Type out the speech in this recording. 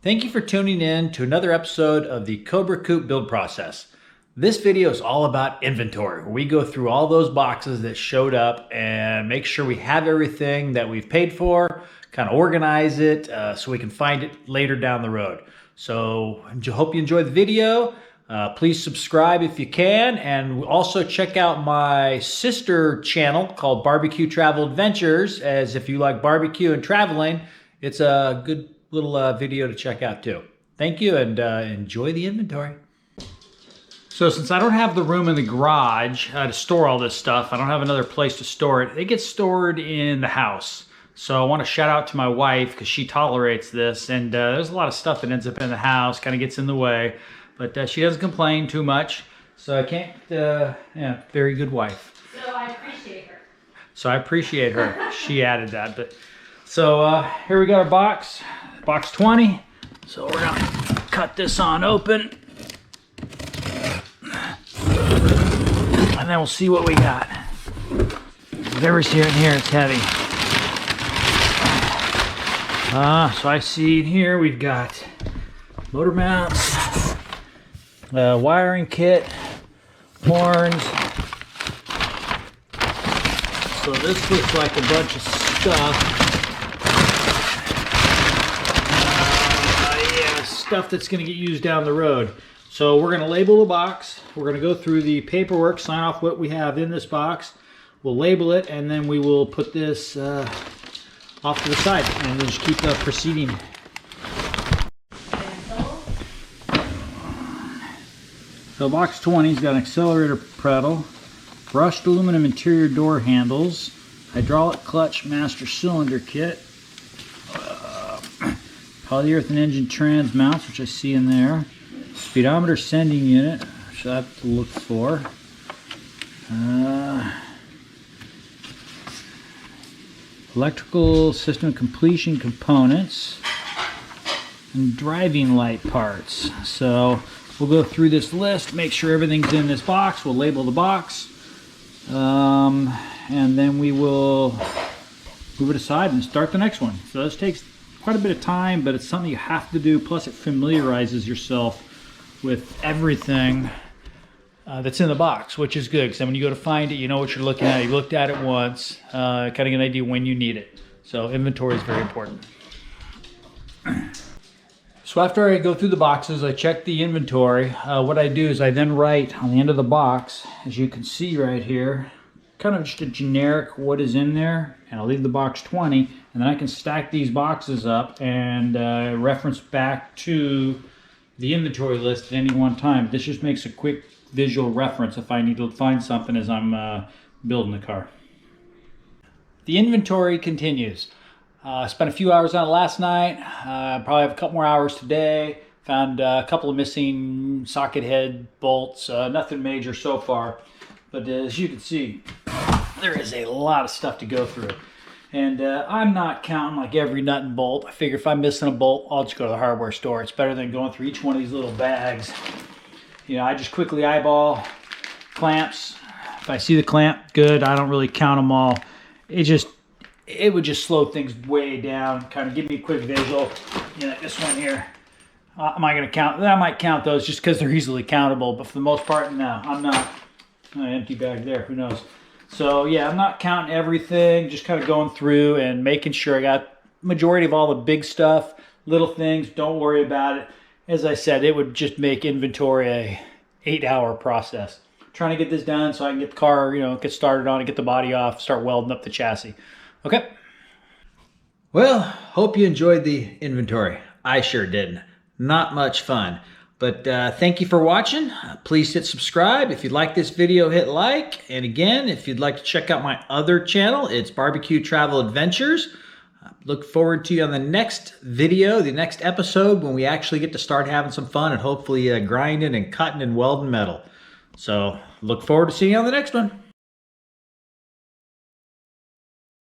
Thank you for tuning in to another episode of the Cobra Coop build process. This video is all about inventory. We go through all those boxes that showed up and make sure we have everything that we've paid for, kind of organize it so we can find it later down the road. So I hope you enjoyed the video. Please subscribe if you can, and also check out my sister channel called Barbecue Travel Adventures, as if you like barbecue and traveling, it's a good little video to check out too. Thank you, and enjoy the inventory. So since I don't have the room in the garage to store all this stuff, I don't have another place to store it. It gets stored in the house. So I want to shout out to my wife because she tolerates this, and there's a lot of stuff that ends up in the house, kind of gets in the way, but she doesn't complain too much. So I can't, yeah, very good wife. So I appreciate her. So I appreciate her. She added that. But so here we got our box 20. So we're gonna cut this on open, and then we'll see what we got. Whatever's here in here, it's heavy. So I see in here we've got motor mounts, wiring kit, horns. So this looks like a bunch of stuff. Yeah, stuff that's going to get used down the road. So we're going to label the box. We're going to go through the paperwork, sign off what we have in this box. We'll label it, and then we will put this off to the side, and we'll just keep proceeding. So box 20's got an accelerator pedal, brushed aluminum interior door handles, hydraulic clutch master cylinder kit, polyurethane engine trans mounts, which I see in there, speedometer sending unit, which I have to look for, electrical system completion components, and driving light parts. So we'll go through this list, make sure everything's in this box. We'll label the box, and then we will move it aside and start the next one. So this takes quite a bit of time, but it's something you have to do. Plus it familiarizes yourself with everything that's in the box, which is good, because then when you go to find it, you know what you're looking at. You looked at it once, kind of get an idea when you need it. So inventory is very important. So after I go through the boxes, I check the inventory. What I do is I then write on the end of the box, as you can see right here, kind of just a generic what is in there, and I'll leave the box 20, and then I can stack these boxes up and reference back to the inventory list at any one time. This just makes a quick visual reference if I need to find something as I'm building the car. The inventory continues. I spent a few hours on it last night. Probably have a couple more hours today. Found a couple of missing socket head bolts. Nothing major so far, but as you can see, there is a lot of stuff to go through. And I'm not counting like every nut and bolt. I figure if I'm missing a bolt, I'll just go to the hardware store. It's better than going through each one of these little bags. You know, I just quickly eyeball clamps. If I see the clamp, good. I don't really count them all. It would just slow things way down, kind of give me a quick visual. You know, this one here, am I going to count? I might count those just because they're easily countable, but for the most part, no, I'm not. Empty bag there, who knows? So yeah, I'm not counting everything, just kind of going through and making sure I got majority of all the big stuff. Little things, don't worry about it. As I said, it would just make inventory a 8-hour process. Trying to get this done so I can get the car, you know, get started on it, get the body off, start welding up the chassis. Okay. Well, hope you enjoyed the inventory. I sure didn't. Not much fun. But thank you for watching. Please hit subscribe. If you'd like this video, hit like. And again, if you'd like to check out my other channel, it's Barbecue Travel Adventures. Look forward to you on the next video, the next episode, when we actually get to start having some fun and hopefully grinding and cutting and welding metal. So look forward to seeing you on the next one.